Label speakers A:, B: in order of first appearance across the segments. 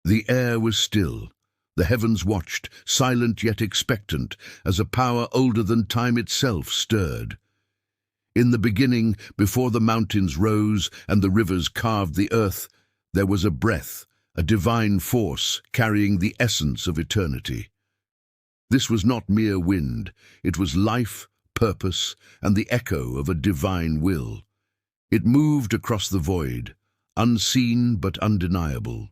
A: The air was still. The heavens watched, silent yet expectant, as a power older than time itself stirred. In the beginning, before the mountains rose and the rivers carved the earth, there was a breath, a divine force carrying the essence of eternity. This was not mere wind, it was life, purpose, and the echo of a divine will. It moved across the void, unseen but undeniable.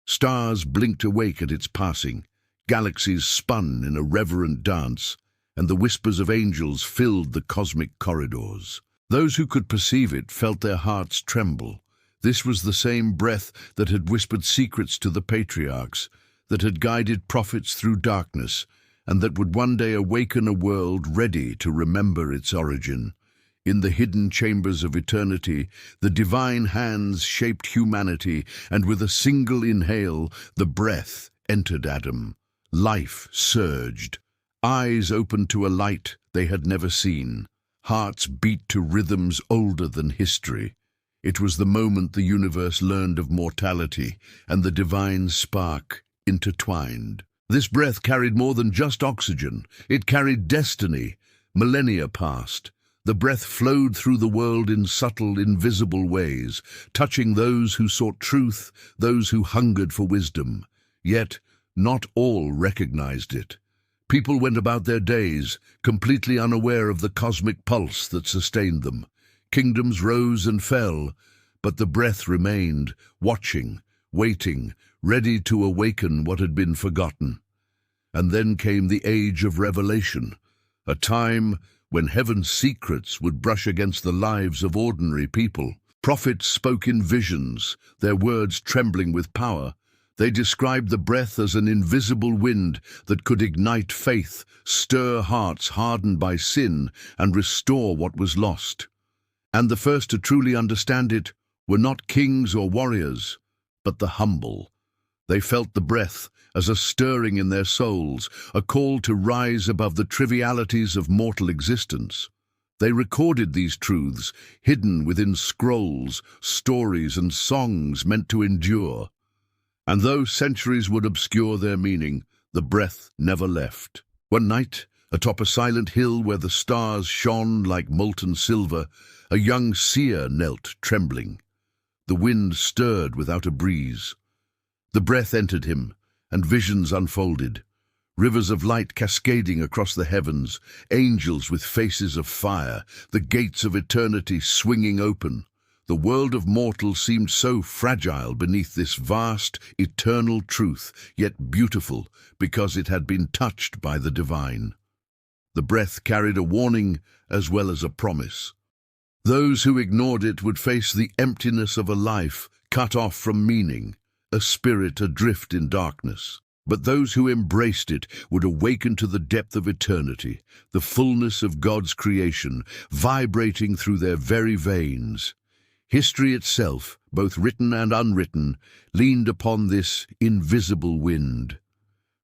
A: Stars blinked awake at its passing, galaxies spun in a reverent dance, and the whispers of angels filled the cosmic corridors. Those who could perceive it felt their hearts tremble. This was the same breath that had whispered secrets to the patriarchs, that had guided prophets through darkness, and that would one day awaken a world ready to remember its origin. In the hidden chambers of eternity, the divine hands shaped humanity, and with a single inhale, the breath entered Adam. Life surged. Eyes opened to a light they had never seen. Hearts beat to rhythms older than history. It was the moment the universe learned of mortality, and the divine spark intertwined. This breath carried more than just oxygen. It carried destiny. Millennia passed. The breath flowed through the world in subtle, invisible ways, touching those who sought truth, those who hungered for wisdom. Yet, not all recognized it. People went about their days, completely unaware of the cosmic pulse that sustained them. Kingdoms rose and fell, but the breath remained, watching, waiting, ready to awaken what had been forgotten. And then came the age of revelation, a time when heaven's secrets would brush against the lives of ordinary people. Prophets spoke in visions, their words trembling with power. They described the breath as an invisible wind that could ignite faith, stir hearts hardened by sin, and restore what was lost. And the first to truly understand it were not kings or warriors, but the humble. They felt the breath as a stirring in their souls, a call to rise above the trivialities of mortal existence. They recorded these truths, hidden within scrolls, stories, and songs meant to endure. And though centuries would obscure their meaning, the breath never left. One night, atop a silent hill where the stars shone like molten silver, a young seer knelt, trembling. The wind stirred without a breeze. The breath entered him, and visions unfolded. Rivers of light cascading across the heavens, angels with faces of fire, the gates of eternity swinging open. The world of mortals seemed so fragile beneath this vast, eternal truth, yet beautiful because it had been touched by the divine. The breath carried a warning as well as a promise. Those who ignored it would face the emptiness of a life cut off from meaning, a spirit adrift in darkness. But those who embraced it would awaken to the depth of eternity, the fullness of God's creation, vibrating through their very veins. History itself, both written and unwritten, leaned upon this invisible wind.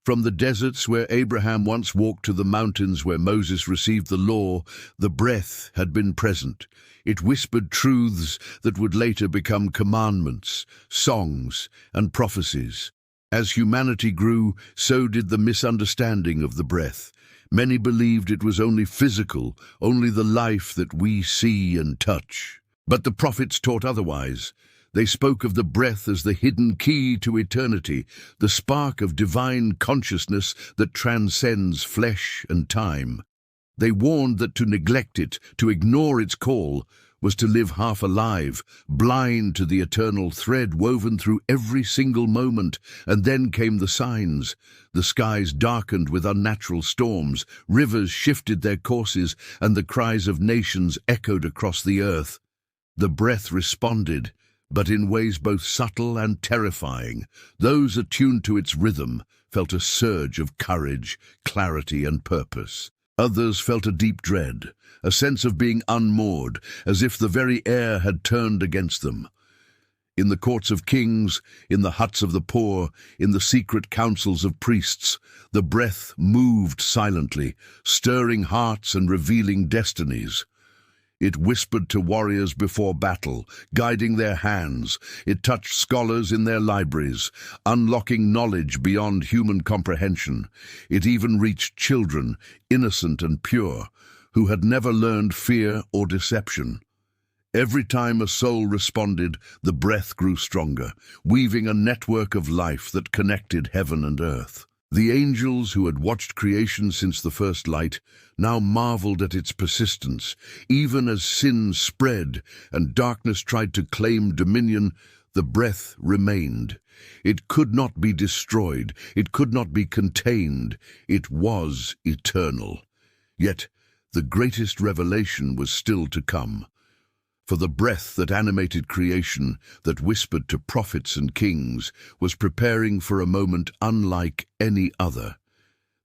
A: From the deserts where Abraham once walked to the mountains where Moses received the law, the breath had been present. It whispered truths that would later become commandments, songs, and prophecies. As humanity grew, so did the misunderstanding of the breath. Many believed it was only physical, only the life that we see and touch. But the prophets taught otherwise. They spoke of the breath as the hidden key to eternity, the spark of divine consciousness that transcends flesh and time. They warned that to neglect it, to ignore its call, was to live half alive, blind to the eternal thread woven through every single moment. And then came the signs. The skies darkened with unnatural storms, rivers shifted their courses, and the cries of nations echoed across the earth. The breath responded, but in ways both subtle and terrifying. Those attuned to its rhythm felt a surge of courage, clarity, and purpose. Others felt a deep dread, a sense of being unmoored, as if the very air had turned against them. In the courts of kings, in the huts of the poor, in the secret councils of priests, the breath moved silently, stirring hearts and revealing destinies. It whispered to warriors before battle, guiding their hands. It touched scholars in their libraries, unlocking knowledge beyond human comprehension. It even reached children, innocent and pure, who had never learned fear or deception. Every time a soul responded, the breath grew stronger, weaving a network of life that connected heaven and earth. The angels who had watched creation since the first light now marveled at its persistence. Even as sin spread and darkness tried to claim dominion, the breath remained. It could not be destroyed. It could not be contained. It was eternal. Yet the greatest revelation was still to come. For the breath that animated creation, that whispered to prophets and kings, was preparing for a moment unlike any other,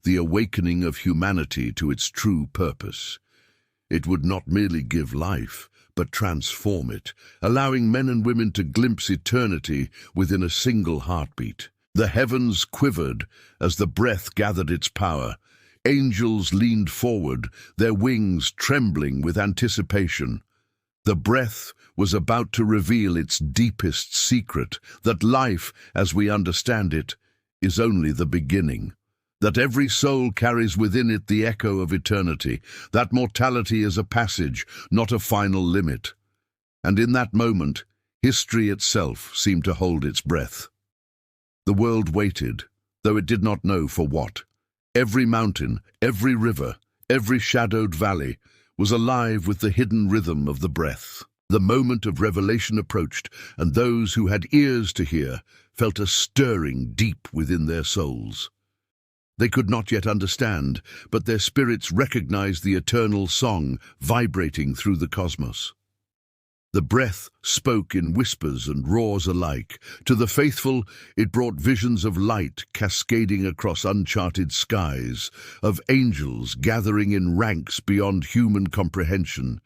A: the awakening of humanity to its true purpose. It would not merely give life, but transform it, allowing men and women to glimpse eternity within a single heartbeat. The heavens quivered as the breath gathered its power. Angels leaned forward, their wings trembling with anticipation. The breath was about to reveal its deepest secret, that life, as we understand it, is only the beginning. That every soul carries within it the echo of eternity, that mortality is a passage, not a final limit. And in that moment, history itself seemed to hold its breath. The world waited, though it did not know for what. Every mountain, every river, every shadowed valley was alive with the hidden rhythm of the breath. The moment of revelation approached, and those who had ears to hear felt a stirring deep within their souls. They could not yet understand, but their spirits recognized the eternal song vibrating through the cosmos. The breath spoke in whispers and roars alike. To the faithful, it brought visions of light cascading across uncharted skies, of angels gathering in ranks beyond human comprehension.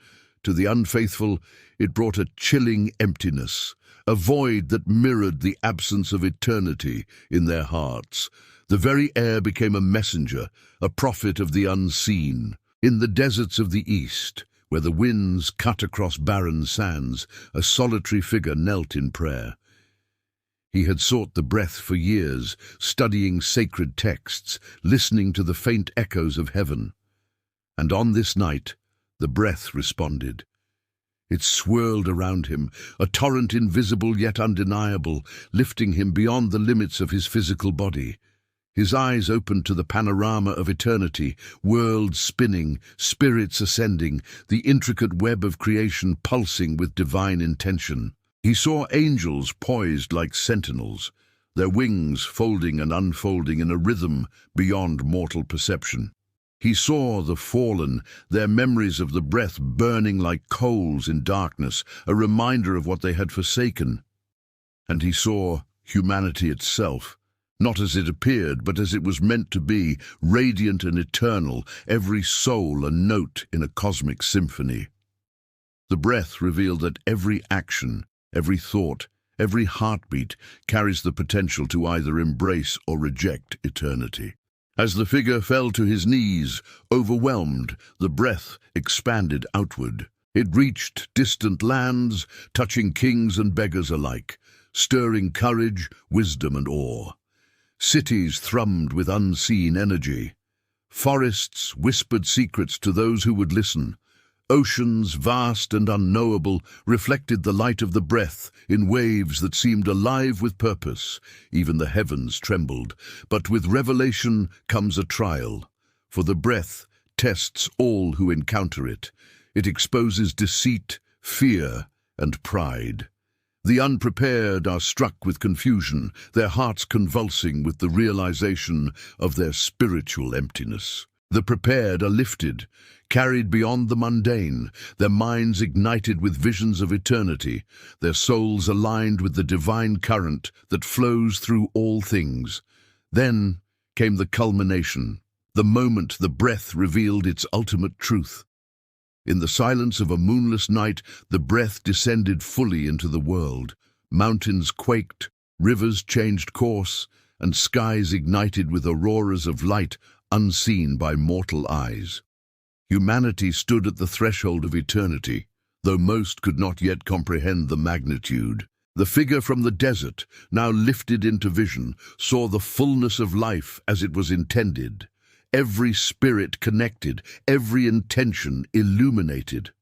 A: To the unfaithful, it brought a chilling emptiness, a void that mirrored the absence of eternity in their hearts. The very air became a messenger, a prophet of the unseen. In the deserts of the East, where the winds cut across barren sands, a solitary figure knelt in prayer. He had sought the breath for years, studying sacred texts, listening to the faint echoes of heaven. And on this night, the breath responded. It swirled around him, a torrent invisible yet undeniable, lifting him beyond the limits of his physical body. His eyes opened to the panorama of eternity, worlds spinning, spirits ascending, the intricate web of creation pulsing with divine intention. He saw angels poised like sentinels, their wings folding and unfolding in a rhythm beyond mortal perception. He saw the fallen, their memories of the breath burning like coals in darkness, a reminder of what they had forsaken. And he saw humanity itself, not as it appeared, but as it was meant to be, radiant and eternal, every soul a note in a cosmic symphony. The breath revealed that every action, every thought, every heartbeat carries the potential to either embrace or reject eternity. As the figure fell to his knees, overwhelmed, the breath expanded outward. It reached distant lands, touching kings and beggars alike, stirring courage, wisdom, and awe. Cities thrummed with unseen energy. Forests whispered secrets to those who would listen. Oceans, vast and unknowable, reflected the light of the breath in waves that seemed alive with purpose. Even the heavens trembled. But with revelation comes a trial, for the breath tests all who encounter it. It exposes deceit, fear, and pride. The unprepared are struck with confusion, their hearts convulsing with the realization of their spiritual emptiness. The prepared are lifted, carried beyond the mundane, their minds ignited with visions of eternity, their souls aligned with the divine current that flows through all things. Then came the culmination, the moment the breath revealed its ultimate truth. In the silence of a moonless night, the breath descended fully into the world. Mountains quaked, rivers changed course, and skies ignited with auroras of light unseen by mortal eyes. Humanity stood at the threshold of eternity, though most could not yet comprehend the magnitude. The figure from the desert, now lifted into vision, saw the fullness of life as it was intended. Every spirit connected, every intention illuminated.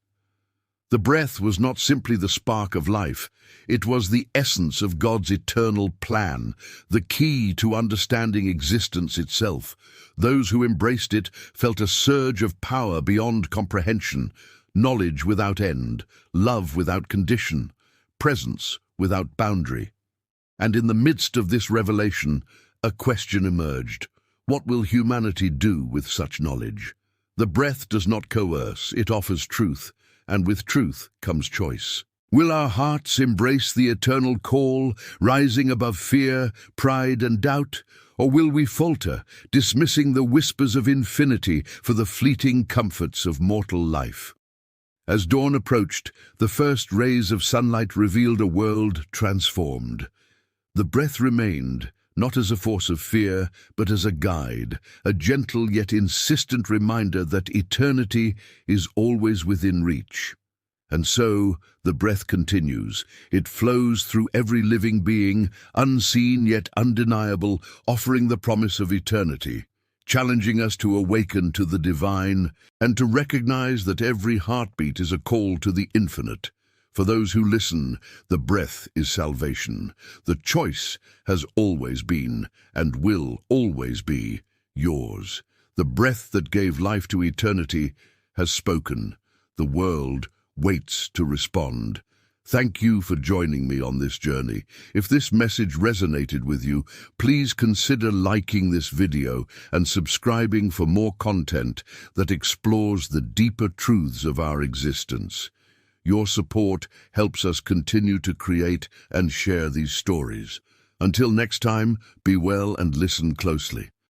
A: The breath was not simply the spark of life, it was the essence of God's eternal plan, the key to understanding existence itself. Those who embraced it felt a surge of power beyond comprehension, knowledge without end, love without condition, presence without boundary. And in the midst of this revelation, a question emerged. What will humanity do with such knowledge? The breath does not coerce, it offers truth, and with truth comes choice. Will our hearts embrace the eternal call, rising above fear, pride, and doubt? Or will we falter, dismissing the whispers of infinity for the fleeting comforts of mortal life? As dawn approached, the first rays of sunlight revealed a world transformed. The breath remained, not as a force of fear, but as a guide, a gentle yet insistent reminder that eternity is always within reach. And so, the breath continues. It flows through every living being, unseen yet undeniable, offering the promise of eternity, challenging us to awaken to the divine and to recognize that every heartbeat is a call to the infinite. For those who listen, the breath is salvation. The choice has always been, and will always be, yours. The breath that gave life to eternity has spoken. The world waits to respond. Thank you for joining me on this journey. If this message resonated with you, please consider liking this video and subscribing for more content that explores the deeper truths of our existence. Your support helps us continue to create and share these stories. Until next time, be well and listen closely.